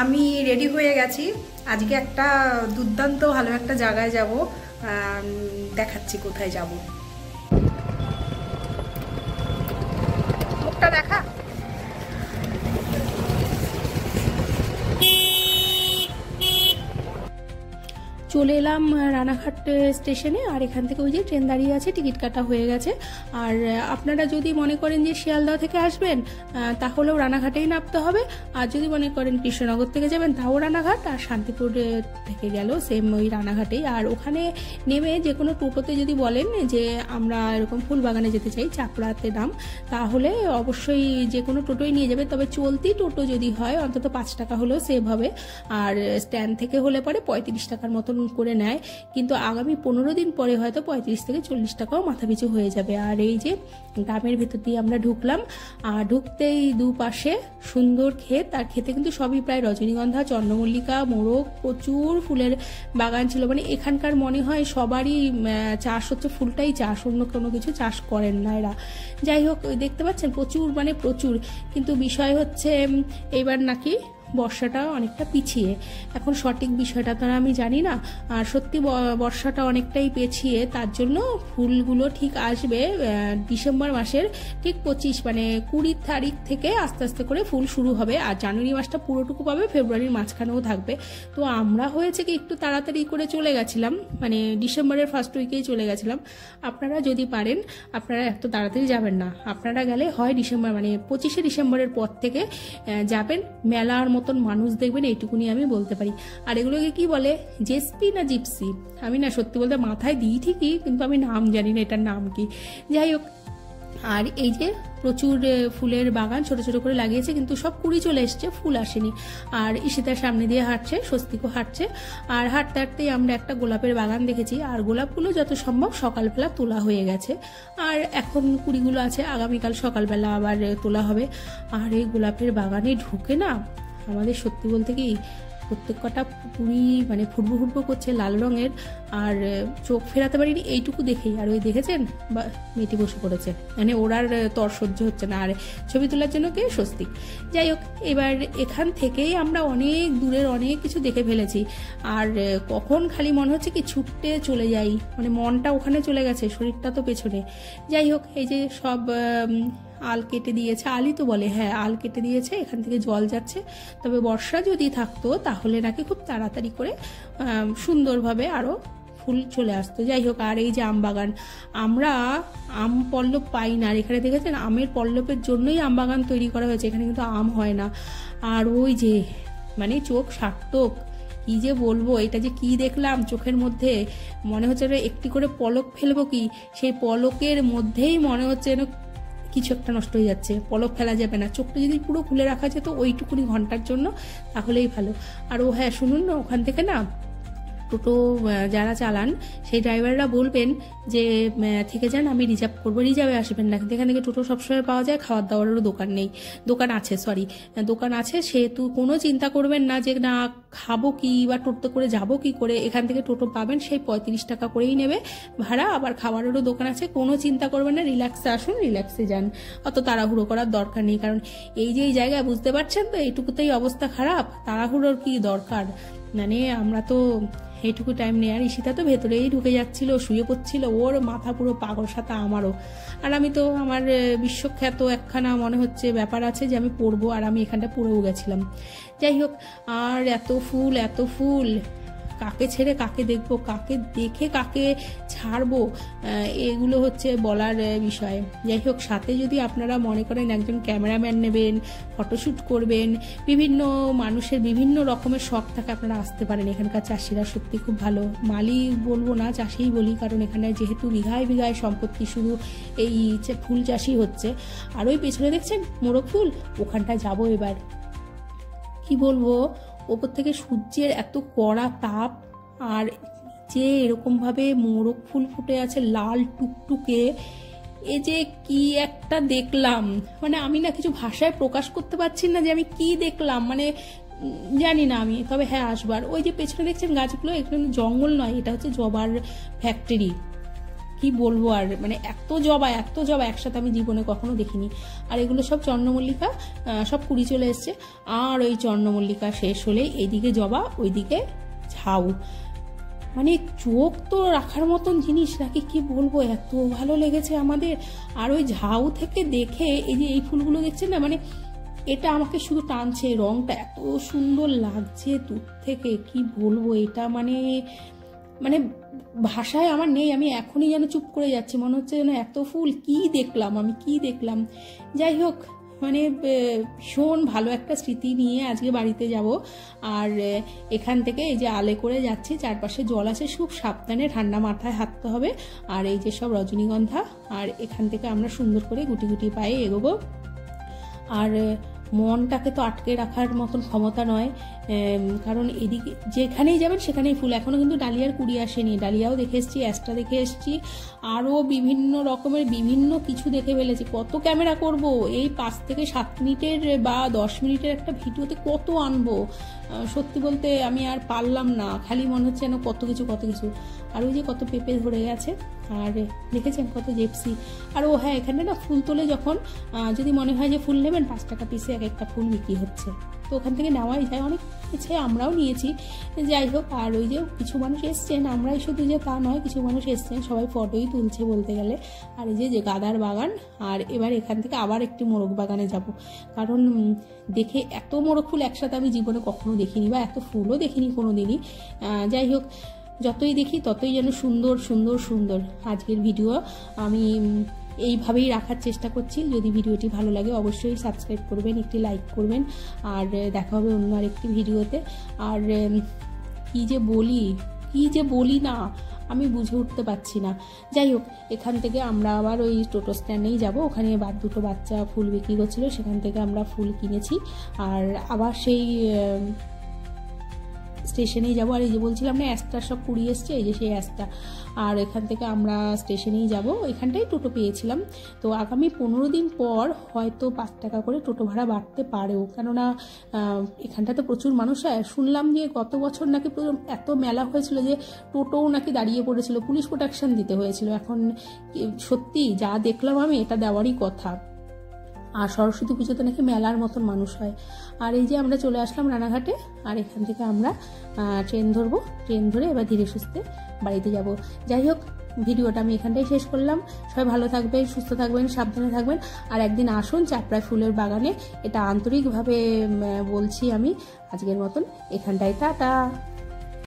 আমি রেডি হয়ে গেছি। আজকে একটা দুর্দান্ত ভালো একটা জায়গায় যাব, দেখাচ্ছি কোথায় যাব। মুখটা দেখা। চলে এলাম রানাঘাট স্টেশনে। আর এখান থেকে ওই যে ট্রেন দাঁড়িয়ে আছে, টিকিট কাটা হয়ে গেছে। আর আপনারা যদি মনে করেন যে শিয়ালদহ থেকে আসবেন তাহলেও রানাঘাটেই নামতে হবে। আর যদি মনে করেন কৃষ্ণনগর থেকে যাবেন তাও রানাঘাট, আর শান্তিপুর থেকে গেলেও সেম ওই রানাঘাটেই। আর ওখানে নেমে যে কোনো টোটোতে যদি বলেন যে আমরা এরকম ফুলবাগানে যেতে চাই, চাকরাতে নাম, তাহলে অবশ্যই যে কোনো টোটোই নিয়ে যাবে। তবে চলতি টোটো যদি হয় অন্তত 5 টাকা হলেও সেভ হবে। আর স্ট্যান্ড থেকে হলে পরে 35 টাকার মতন করে নেয়, কিন্তু আগামী 15 দিন পরে হয়তো 35 থেকে 40 টাকাও মাথাপিছু হয়ে যাবে। আর এই যে গ্রামের ভেতর দিয়ে আমরা ঢুকলাম, আর ঢুকতেই দুপাশে সুন্দর ক্ষেত। আর ক্ষেতে কিন্তু সবই প্রায় রজনীগন্ধা, চন্দ্রমল্লিকা, মোরগ, প্রচুর ফুলের বাগান ছিল। মানে এখানকার মনে হয় সবারই চাষ হচ্ছে, ফুলটাই চাষ, অন্য কোনো কিছু চাষ করেন না এরা। যাই হোক, দেখতে পাচ্ছেন প্রচুর, মানে প্রচুর। কিন্তু বিষয় হচ্ছে এইবার নাকি বর্ষাটা অনেকটা পিছিয়ে। এখন সঠিক বিষয়টা তো আমি জানি না। আর সত্যি বর্ষাটা অনেকটাই পেছিয়ে, তার জন্য ফুলগুলো ঠিক আসবে ডিসেম্বর মাসের ঠিক 25 মানে 20 তারিখ থেকে আস্তে আস্তে করে ফুল শুরু হবে। আর জানুয়ারি মাসটা পুরোটুকু পাবে, ফেব্রুয়ারির মাঝখানেও থাকবে। তো আমরা হয়েছে কি একটু তাড়াতাড়ি করে চলে গেছিলাম, মানে ডিসেম্বরের ফার্স্ট উইকেই চলে গেছিলাম। আপনারা যদি পারেন, আপনারা এত তাড়াতাড়ি যাবেন না। আপনারা গেলে হয় ডিসেম্বর মানে 25শে ডিসেম্বরের পর থেকে যাবেন। মেলার মতন মানুষ দেখবেন, এইটুকুনি আমি বলতে পারি। আর এগুলোকে কি বলে, জেসপি না জিপসি, আমি না সত্যি বলতে মাথায় দিই ঠিকই, কিন্তু আমি নাম জানি না এটার নাম কি। যাই হোক, আর এই যে প্রচুর ফুলের বাগান ছোট ছোট করে লাগিয়েছে, কিন্তু সব কুড়ি চলে এসছে, ফুল আসেনি। আর ঈশিতার সামনে দিয়ে হাঁটছে, স্বস্তিকও হাঁটছে। আর হাঁটতে হাঁটতেই আমরা একটা গোলাপের বাগান দেখেছি। আর গোলাপগুলো যত সম্ভব সকালবেলা তোলা হয়ে গেছে, আর এখন কুড়িগুলো আছে, আগামীকাল সকালবেলা আবার তোলা হবে। আর এই গোলাপের বাগানে ঢুকে না আমাদের সত্যি বলতে কি প্রত্যেক কটা পুরি মানে ফুটবো ফুটবো করছে লাল রঙের। আর চোখ ফেরাতে পারিনি এইটুকু দেখেই। আর ওই দেখেছেন বা মেয়েটি বসে পড়েছে, মানে ওরার তর সহ্য হচ্ছে না। আর ছবি তোলার জন্য কে স্বস্তিক। যাই হোক, এবার এখান থেকেই আমরা অনেক দূরের অনেক কিছু দেখে ফেলেছি। আর কখন খালি মনে হচ্ছে কি ছুটতে চলে যাই, মানে মনটা ওখানে চলে গেছে, শরীরটা তো পেছনে। যাই হোক, এই যে সব আল কেটে দিয়েছে, আলই তো বলে, হ্যাঁ আল কেটে দিয়েছে, এখান থেকে জল যাচ্ছে। তবে বর্ষা যদি থাকতো তাহলে নাকি খুব তাড়াতাড়ি করে সুন্দরভাবে আরো ফুল চলে আসতো। যাই হোক, আর এই যে আম বাগান, আমরা আম পল্লব পাই না। আর এখানে দেখেছেন আমের পল্লবের জন্যই আম বাগান তৈরি করা হয়েছে, এখানে কিন্তু আম হয় না। আর ওই যে মানে চোখ সার্থক, কি যে বলবো, এটা যে কি দেখলাম চোখের মধ্যে, মনে হচ্ছে একটি করে পলক ফেলবো কি, সেই পলকের মধ্যেই মনে হচ্ছে যেন কিছু একটা নষ্ট হয়ে যাচ্ছে। পলক ফেলা যাবে না, চোখটা যদি পুরো খুলে রাখা যেত ওইটুকুনি ঘন্টার জন্য তাহলেই ভালো। আর ও হ্যাঁ শুনুন না, ওখান থেকে না টোটো যারা চালান সেই ড্রাইভাররা বলবেন যে থেকে যান, আমি রিজার্ভ করবো, রিজার্ভে আসবেন না। এখান থেকে টোটো সবসময় পাওয়া যায়, খাওয়ার দাওয়ারেরও দোকান নেই, দোকান আছে সরি দোকান আছে, সেহেতু কোনো চিন্তা করবেন না যে না খাবো কি বা টোটো করে যাবো কি করে। এখান থেকে টোটো পাবেন, সেই 35 টাকা করেই নেবে ভাড়া, আবার খাবারেরও দোকান আছে। কোনো চিন্তা করবেন না, রিল্যাক্সে আসুন, রিল্যাক্সে যান, অত তাড়াহুড়ো করার দরকার নেই। কারণ এই যে এই জায়গায় বুঝতে পারছেন তো, এইটুকুতেই অবস্থা খারাপ, তাড়াহুড়োর কি দরকার। মানে আমরা তো এইটুকু টাইম নেই। আর ঈশিতা তো ভেতরেই ঢুকে যাচ্ছিল, শুয়ে পড়ছিল, ওর মাথা পুরো পাগল, সাথে আমারও। আর আমি তো আমার বিশ্বখ্যাত একখানা মনে হচ্ছে ব্যাপার আছে যে আমি পড়বো, আর আমি এখানটা পড়েও গেছিলাম। যাই হোক, আর এত ফুল এত ফুল, কাকে ছেড়ে কাকে দেখবো, কাকে দেখে কাকে ছাড়বো, এগুলো হচ্ছে বলার বিষয়। যাই হোক, সাথে যদি আপনারা মনে করেন একজন ক্যামেরাম্যান নেবেন, ফটোশ্যুট করবেন, বিভিন্ন মানুষের বিভিন্ন রকমের শখ থাকে, আপনারা আসতে পারেন। এখানকার চাষিরা সত্যি খুব ভালো, মালি বলবো না, চাষিই বলি, কারণ এখানে যেহেতু বিঘায় বিঘায় সম্পত্তি শুধু এই ফুল চাষই হচ্ছে। আর ওই পেছনে দেখছেন মোরগ ফুল, ওখানটায় যাবো এবার। কি বলবো, ওপর থেকে সূর্যের এত কড়া তাপ, আর যে এরকম ভাবে মোরগ ফুল ফুটে আছে লাল টুকটুকে, এ যে কি একটা দেখলাম, মানে আমি না কিছু ভাষায় প্রকাশ করতে পারছি না যে আমি কি দেখলাম, মানে জানি না আমি। তবে হ্যাঁ আসবার, ওই যে পেছনে দেখছেন গাছগুলো, এখানে জঙ্গল নয়, এটা হচ্ছে জবার ফ্যাক্টরি। কি বলবো আর, মানে এত জবা একসাথে আমি জীবনে কখনো দেখিনি। আর এগুলো সব চন্দ্রমল্লিকা, সব কুড়ি চলে এসছে। আর ওই চন্দ্রমল্লিকা শেষ হলেই এইদিকে জবা, ওইদিকে ঝাউ, মানে চোখ তো রাখার মতন জিনিস নাকি, কি বলবো, এত ভালো লেগেছে আমাদের। আর ওই ঝাউ থেকে দেখে এই যে এই ফুলগুলো দেখছেন না, মানে এটা আমাকে শুধু টানছে, রংটা এত সুন্দর লাগছে দূর থেকে, কি বলবো, এটা মানে মানে ভাষায় আমার নেই। আমি এখনই যেন চুপ করে যাচ্ছি, মনে হচ্ছে যেন এত ফুল কি দেখলাম আমি, কি দেখলাম। যাই হোক, মানে ভীষণ ভালো একটা স্মৃতি নিয়ে আজকে বাড়িতে যাব। আর এখান থেকে এই যে আলে করে যাচ্ছি, চারপাশে জল আছে, খুব সাবধানে ঠান্ডা মাথায় হাঁটতে হবে। আর এই যে সব রজনীগন্ধা, আর এখান থেকে আমরা সুন্দর করে গুটি গুটি পায়ে এগোবো। আর মনটাকে তো আটকে রাখার মতন ক্ষমতা নয়, কারণ এদিকে যেখানেই যাবেন সেখানেই ফুল। এখনও কিন্তু ডালিয়ার কুড়ি আসেনি, ডালিয়াও দেখে এসেছি, অ্যাস্ট্রা দেখে এসেছি, আরও বিভিন্ন রকমের বিভিন্ন কিছু দেখে ফেলেছি। কত ক্যামেরা করব, এই 5 থেকে 7 মিনিটের বা 10 মিনিটের একটা ভিডিওতে কত আনবো, সত্যি বলতে আমি আর পারলাম না। খালি মনে হচ্ছে যেন কত কিছু। আর ওই যে কত পেঁপে ধরে গেছে, আর দেখেছেন কত জেপসি। আর ও হ্যাঁ, এখানে না ফুল তোলে যখন, যদি মনে হয় যে ফুল নেবেন, 5 টাকা পিসে এক একটা ফুল বিক্রি হচ্ছে, তো ওখান থেকে নেওয়াই যায়। অনেক ইচ্ছে আমরাও নিয়েছি। যাই হোক, আর ওই যে কিছু মানুষ এসছেন, আমরাই শুধু যে তা নয়, কিছু মানুষ এসছেন, সবাই ফটোই তুলছে বলতে গেলে। আর এই যে গাঁদার বাগান, আর এবার এখান থেকে আবার একটি মোরগ বাগানে যাব, কারণ দেখে এত মোরগ ফুল একসাথে আমি জীবনে কখনো দেখিনি, বা এত ফুলও দেখিনি কোনো দিনই। যাই হোক, যতই দেখি ততই যেন সুন্দর সুন্দর সুন্দর। আজকের ভিডিও আমি এইভাবেই রাখার চেষ্টা করছি। যদি ভিডিওটি ভালো লাগে অবশ্যই সাবস্ক্রাইব করবেন, একটি লাইক করবেন, আর দেখা হবে অন্য আরেকটি ভিডিওতে। আর কি যে বলি না, আমি বুঝে উঠতে পারছি না। যাই হোক, এখান থেকে আমরা আবার ওই টোটো স্ট্যান্ডেই যাব, ওখানে দুটো বাচ্চা ফুল বিক্রি করছিল, সেখান থেকে আমরা ফুল কিনেছি। আর আবার সেই স্টেশনেই যাবো। আর এই যে বলছিলাম না, অ্যাস্ট্রা সব কুড়িয়ে এসছে, এই যে সেই অ্যাস্ট্রা। আর এখান থেকে আমরা স্টেশনেই যাব, এখানটাই টোটো পেয়েছিলাম। তো আগামী 15 দিন পর হয়তো 5 টাকা করে টোটো ভাড়া বাড়তে পারেও, কেননা এখানটাতে প্রচুর মানুষ হয়। শুনলাম যে গত বছর নাকি এত মেলা হয়েছিল যে টোটোও নাকি দাঁড়িয়ে পড়েছিল, পুলিশ প্রোটেকশন দিতে হয়েছিল। এখন সত্যি যা দেখলাম আমি, এটা দেওয়ারই কথা। আর সরস্বতী পুজোতে নাকি মেলার মতন মানুষ হয়। আর এই যে আমরা চলে আসলাম রানাঘাটে, আর এখান থেকে আমরা ট্রেন ধরবো, ট্রেন ধরে এবার ধীরে সুস্থে বাড়িতে যাব। যাই হোক, ভিডিওটা আমি এখানটাই শেষ করলাম। সবাই ভালো থাকবেন, সুস্থ থাকবেন, সাবধানে থাকবেন। আর একদিন আসুন চাপড়ায় ফুলের বাগানে, এটা আন্তরিকভাবে বলছি আমি। আজকের মতন এখানটায় টাটা।